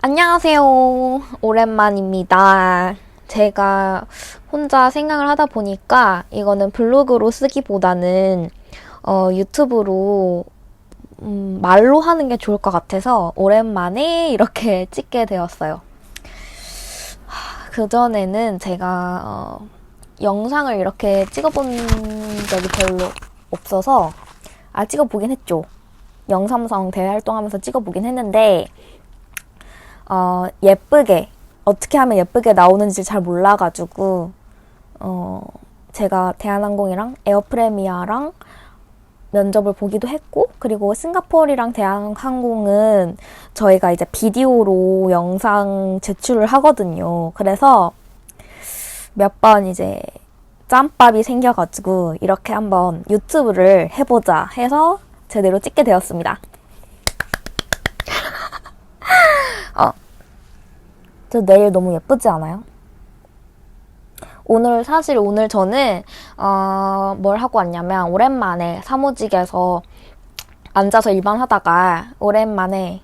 안녕하세요. 오랜만입니다. 제가 혼자 생각을 하다 보니까 이거는 블로그로 쓰기보다는 유튜브로 말로 하는 게 좋을 것 같아서 오랜만에 이렇게 찍게 되었어요. 그전에는 제가 영상을 이렇게 찍어본 적이 별로 없어서 찍어보긴 했죠. 영삼성 대회 활동하면서 찍어보긴 했는데 예쁘게 어떻게 하면 예쁘게 나오는지 잘 몰라가지고 제가 대한항공이랑 에어프레미아랑 면접을 보기도 했고, 그리고 싱가포르랑 대한항공은 저희가 이제 비디오로 영상 제출을 하거든요. 그래서 몇 번 이제 짬밥이 생겨가지고 이렇게 한번 유튜브를 해보자 해서 제대로 찍게 되었습니다. 저 내일 너무 예쁘지 않아요? 오늘 저는 뭘 하고 왔냐면, 오랜만에 사무직에서 앉아서 일만 하다가 오랜만에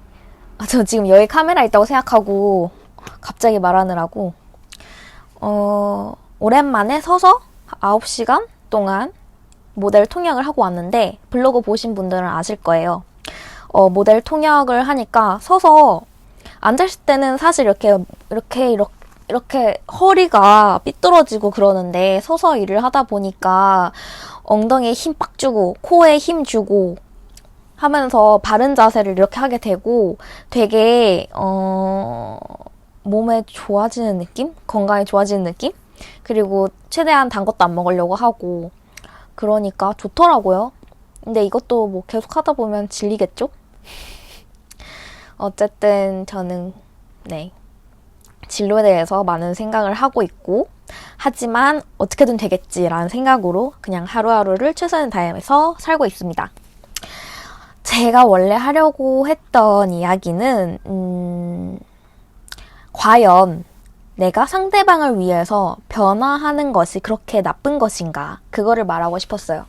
저 지금 여기 카메라 있다고 생각하고 갑자기 말하느라고 오랜만에 서서 9시간 동안 모델 통역을 하고 왔는데, 블로그 보신 분들은 아실 거예요. 모델 통역을 하니까 서서 앉았을 때는 사실 이렇게 허리가 삐뚤어지고 그러는데, 서서 일을 하다 보니까 엉덩이에 힘 빡 주고 코에 힘 주고 하면서 바른 자세를 이렇게 하게 되고 되게 몸에 좋아지는 느낌? 건강에 좋아지는 느낌? 그리고 최대한 단 것도 안 먹으려고 하고 그러니까 좋더라고요. 근데 이것도 뭐 계속 하다 보면 질리겠죠? 어쨌든 저는 진로에 대해서 많은 생각을 하고 있고, 하지만 어떻게든 되겠지라는 생각으로 그냥 하루하루를 최선을 다해서 살고 있습니다. 제가 원래 하려고 했던 이야기는 과연 내가 상대방을 위해서 변화하는 것이 그렇게 나쁜 것인가, 그거를 말하고 싶었어요.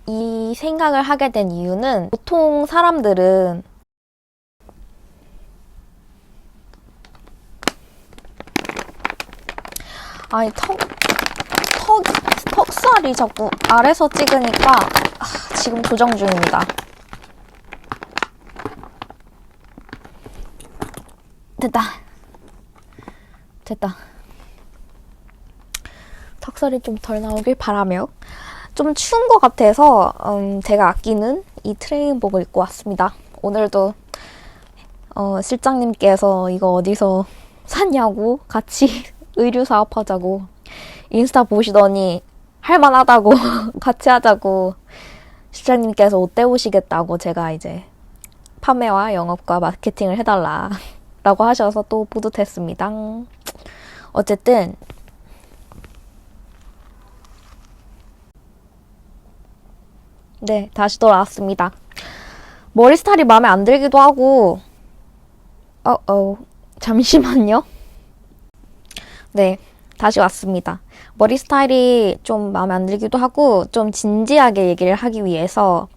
이 생각을 하게 된 이유는, 보통 사람들은 턱살이 자꾸 아래서 찍으니까 지금 조정 중입니다. 됐다. 턱살이 좀 덜 나오길 바라며, 좀 추운 것 같아서 제가 아끼는 이 트레이닝복을 입고 왔습니다. 오늘도 실장님께서 이거 어디서 샀냐고 같이 의류 사업하자고 인스타 보시더니 할만하다고 같이 하자고 실장님께서 옷 떼오시겠다고 제가 이제 판매와 영업과 마케팅을 해달라 라고 하셔서 또 뿌듯했습니다. 어쨌든 다시 돌아왔습니다. 머리 스타일이 마음에 안 들기도 하고 잠시만요. 다시 왔습니다. 머리 스타일이 좀 마음에 안 들기도 하고 좀 진지하게 얘기를 하기 위해서,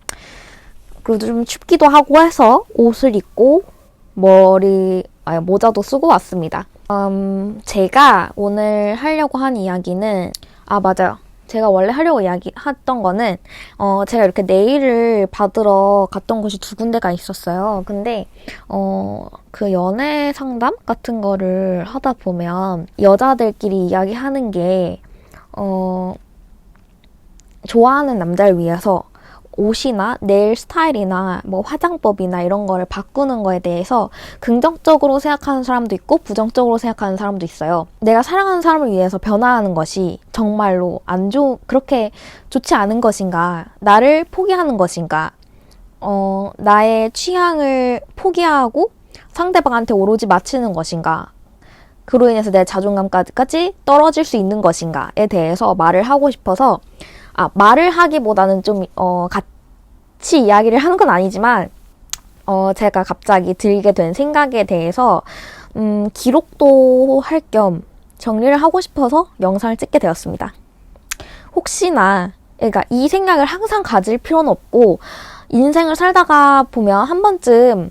그리고 좀 춥기도 하고 해서 옷을 입고 모자도 쓰고 왔습니다. 제가 오늘 하려고 한 이야기는, 맞아요. 제가 원래 하려고 했던 거는 제가 이렇게 네일을 받으러 갔던 곳이 두 군데가 있었어요. 근데 그 연애 상담 같은 거를 하다 보면 여자들끼리 이야기하는 게 좋아하는 남자를 위해서 옷이나 네일 스타일이나 뭐 화장법이나 이런 거를 바꾸는 거에 대해서 긍정적으로 생각하는 사람도 있고 부정적으로 생각하는 사람도 있어요. 내가 사랑하는 사람을 위해서 변화하는 것이 정말로 그렇게 좋지 않은 것인가, 나를 포기하는 것인가, 나의 취향을 포기하고 상대방한테 오로지 맞추는 것인가, 그로 인해서 내 자존감까지 떨어질 수 있는 것인가에 대해서 말을 하고 싶어서, 말을 하기보다는 좀 같이 이야기를 하는 건 아니지만 제가 갑자기 들게 된 생각에 대해서 기록도 할 겸 정리를 하고 싶어서 영상을 찍게 되었습니다. 혹시나, 그러니까 이 생각을 항상 가질 필요는 없고, 인생을 살다가 보면 한 번쯤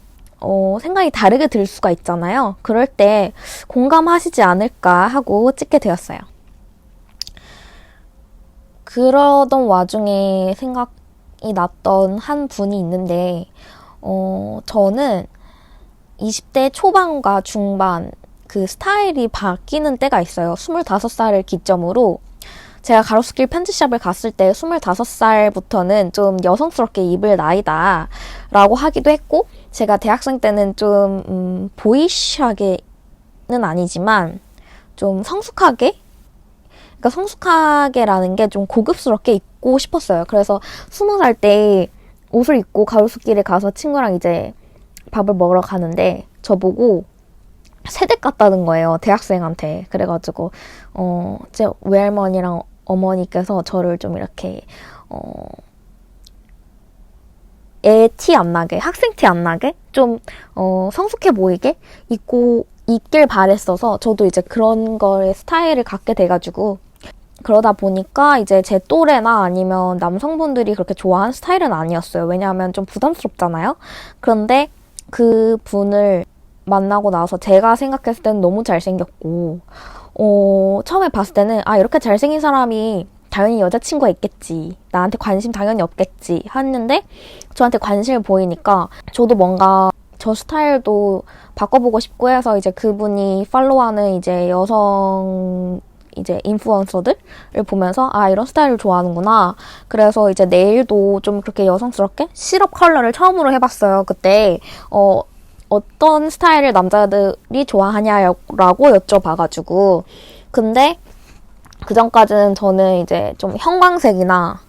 생각이 다르게 들 수가 있잖아요. 그럴 때 공감하시지 않을까 하고 찍게 되었어요. 그러던 와중에 생각이 났던 한 분이 있는데 저는 20대 초반과 중반 그 스타일이 바뀌는 때가 있어요. 25살을 기점으로 제가 가로수길 편지샵을 갔을 때 25살부터는 좀 여성스럽게 입을 나이다 라고 하기도 했고, 제가 대학생 때는 좀 보이시하게는 아니지만 좀 성숙하게, 그러니까 성숙하게라는 게 좀 고급스럽게 입고 싶었어요. 그래서 20살 때 옷을 입고 가로수길에 가서 친구랑 이제 밥을 먹으러 가는데 저보고 세대 같다는 거예요. 대학생한테. 그래가지고 제 외할머니랑 어머니께서 저를 좀 이렇게 애 티 안 나게, 학생 티 안 나게 좀 성숙해 보이게 입고 있길 바랬어서 저도 이제 그런 거에 스타일을 갖게 돼가지고, 그러다 보니까 이제 제 또래나 아니면 남성분들이 그렇게 좋아하는 스타일은 아니었어요. 왜냐하면 좀 부담스럽잖아요. 그런데 그 분을 만나고 나서 제가 생각했을 때는 너무 잘생겼고, 처음에 봤을 때는 이렇게 잘생긴 사람이 당연히 여자친구가 있겠지, 나한테 관심 당연히 없겠지 했는데, 저한테 관심을 보이니까 저도 뭔가 저 스타일도 바꿔보고 싶고 해서 이제 그분이 팔로우하는 이제 여성 이제 인플루언서들을 보면서 이런 스타일을 좋아하는구나. 그래서 이제 네일도 좀 그렇게 여성스럽게 시럽 컬러를 처음으로 해봤어요. 그때 어떤 스타일을 남자들이 좋아하냐라고 여쭤봐가지고, 근데 그 전까지는 저는 이제 좀 형광색이나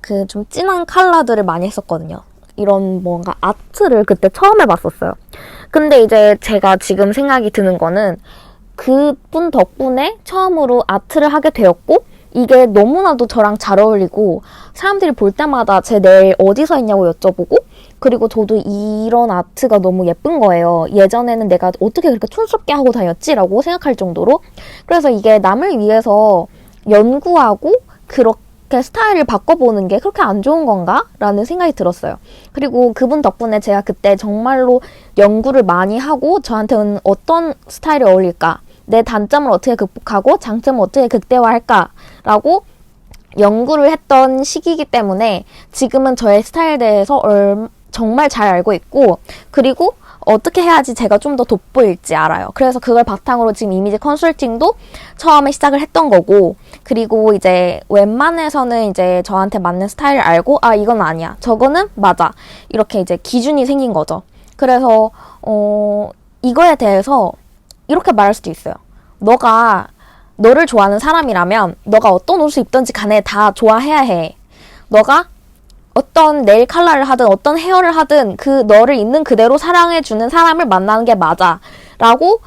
그 좀 진한 컬러들을 많이 했었거든요. 이런 뭔가 아트를 그때 처음 해봤었어요. 근데 이제 제가 지금 생각이 드는 거는 그분 덕분에 처음으로 아트를 하게 되었고, 이게 너무나도 저랑 잘 어울리고 사람들이 볼 때마다 제 네일 어디서 했냐고 여쭤보고, 그리고 저도 이런 아트가 너무 예쁜 거예요. 예전에는 내가 어떻게 그렇게 촌스럽게 하고 다녔지라고 생각할 정도로. 그래서 이게 남을 위해서 연구하고 그렇게 스타일을 바꿔보는 게 그렇게 안 좋은 건가? 라는 생각이 들었어요. 그리고 그분 덕분에 제가 그때 정말로 연구를 많이 하고 저한테는 어떤 스타일이 어울릴까? 내 단점을 어떻게 극복하고 장점을 어떻게 극대화할까? 라고 연구를 했던 시기이기 때문에 지금은 저의 스타일에 대해서 정말 잘 알고 있고, 그리고 어떻게 해야지 제가 좀 더 돋보일지 알아요. 그래서 그걸 바탕으로 지금 이미지 컨설팅도 처음에 시작을 했던 거고, 그리고 이제 웬만해서는 이제 저한테 맞는 스타일을 알고 이건 아니야, 저거는 맞아, 이렇게 이제 기준이 생긴 거죠. 그래서 이거에 대해서 이렇게 말할 수도 있어요. 너를 좋아하는 사람이라면 너가 어떤 옷을 입든지 간에 다 좋아해야 해. 너가 어떤 네일 컬러를 하든 어떤 헤어를 하든 그 너를 있는 그대로 사랑해주는 사람을 만나는 게 맞아 라고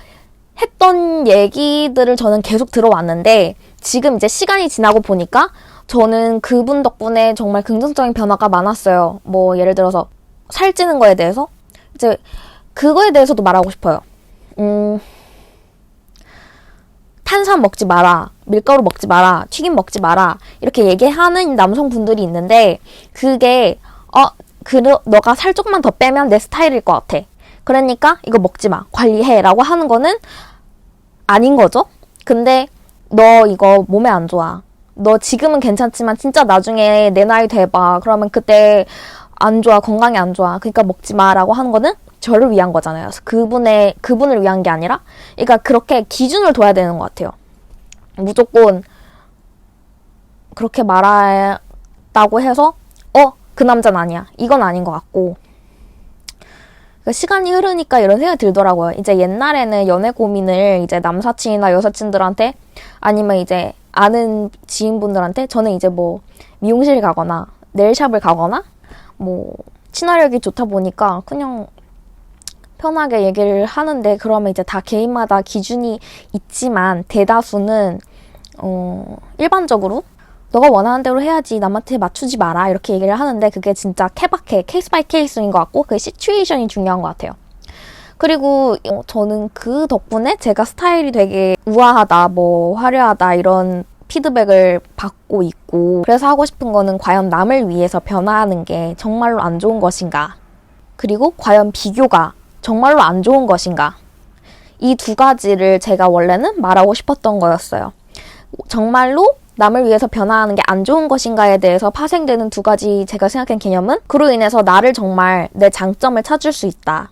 했던 얘기들을 저는 계속 들어왔는데, 지금 이제 시간이 지나고 보니까 저는 그분 덕분에 정말 긍정적인 변화가 많았어요. 뭐 예를 들어서 살찌는 거에 대해서 이제 그거에 대해서도 말하고 싶어요. 탄수화물 먹지 마라, 밀가루 먹지 마라, 튀김 먹지 마라, 이렇게 얘기하는 남성분들이 있는데, 그게 너가 살 조금만 더 빼면 내 스타일일 것 같아, 그러니까 이거 먹지 마, 관리해 라고 하는 거는 아닌 거죠. 근데 너 이거 몸에 안 좋아, 너 지금은 괜찮지만 진짜 나중에 내 나이 돼봐, 그러면 그때 안 좋아, 건강에 안 좋아, 그러니까 먹지 마 라고 하는 거는 저를 위한 거잖아요. 그분을 위한 게 아니라, 그러니까 그렇게 기준을 둬야 되는 것 같아요. 무조건 그렇게 말했다고 해서 그 남자는 아니야, 이건 아닌 것 같고. 그러니까 시간이 흐르니까 이런 생각이 들더라고요. 이제 옛날에는 연애 고민을 이제 남사친이나 여사친들한테, 아니면 이제 아는 지인분들한테, 저는 이제 뭐 미용실 가거나 네일샵을 가거나 뭐 친화력이 좋다 보니까 그냥 편하게 얘기를 하는데, 그러면 이제 다 개인마다 기준이 있지만 대다수는 일반적으로 너가 원하는 대로 해야지, 남한테 맞추지 마라, 이렇게 얘기를 하는데, 그게 진짜 케바케, 케이스 바이 케이스인 것 같고, 그 시츄에이션이 중요한 것 같아요. 그리고 저는 그 덕분에 제가 스타일이 되게 우아하다, 뭐 화려하다, 이런 피드백을 받고 있고, 그래서 하고 싶은 거는 과연 남을 위해서 변화하는 게 정말로 안 좋은 것인가? 그리고 과연 비교가 정말로 안 좋은 것인가? 이 두 가지를 제가 원래는 말하고 싶었던 거였어요. 정말로 남을 위해서 변화하는 게 안 좋은 것인가에 대해서 파생되는 두 가지 제가 생각한 개념은, 그로 인해서 나를 정말 내 장점을 찾을 수 있다.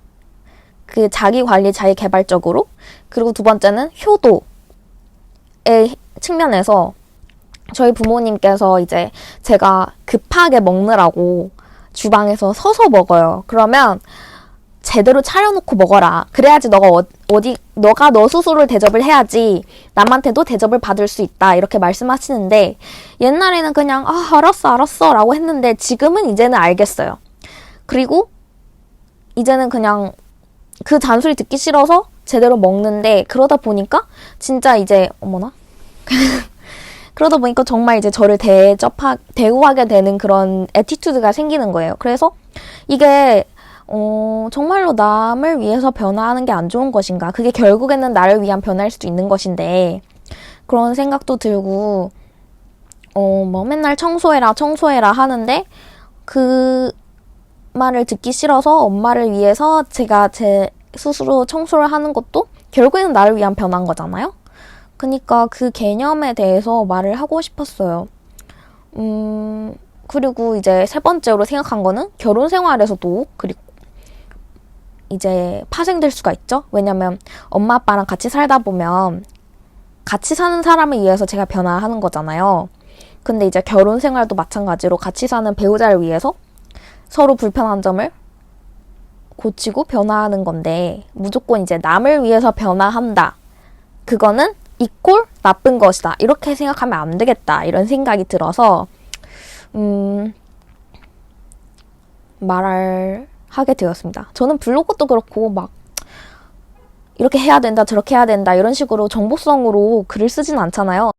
그 자기 관리, 자기 개발적으로. 그리고 두 번째는 효도의 측면에서 저희 부모님께서 이제 제가 급하게 먹느라고 주방에서 서서 먹어요. 그러면 제대로 차려놓고 먹어라. 그래야지 너가 너 스스로 대접을 해야지 남한테도 대접을 받을 수 있다. 이렇게 말씀하시는데, 옛날에는 그냥 알았어 라고 했는데, 지금은 이제는 알겠어요. 그리고 이제는 그냥 그 잔소리 듣기 싫어서 제대로 먹는데, 그러다 보니까 진짜 이제 어머나 그러다 보니까 정말 이제 저를 대우하게 되는 그런 애티튜드가 생기는 거예요. 그래서 이게 정말로 남을 위해서 변화하는 게 안 좋은 것인가? 그게 결국에는 나를 위한 변화일 수도 있는 것인데, 그런 생각도 들고, 맨날 청소해라 하는데, 그 말을 듣기 싫어서 엄마를 위해서 제가 제 스스로 청소를 하는 것도 결국에는 나를 위한 변화인 거잖아요? 그러니까 그 개념에 대해서 말을 하고 싶었어요. 그리고 이제 세 번째로 생각한 거는 결혼 생활에서도 그리고 이제 파생될 수가 있죠. 왜냐면 엄마 아빠랑 같이 살다 보면 같이 사는 사람을 위해서 제가 변화하는 거잖아요. 근데 이제 결혼 생활도 마찬가지로 같이 사는 배우자를 위해서 서로 불편한 점을 고치고 변화하는 건데, 무조건 이제 남을 위해서 변화한다. 그거는 이꼴 나쁜 것이다. 이렇게 생각하면 안 되겠다. 이런 생각이 들어서 말을 하게 되었습니다. 저는 블로그도 그렇고 막 이렇게 해야 된다, 저렇게 해야 된다 이런 식으로 정보성으로 글을 쓰진 않잖아요.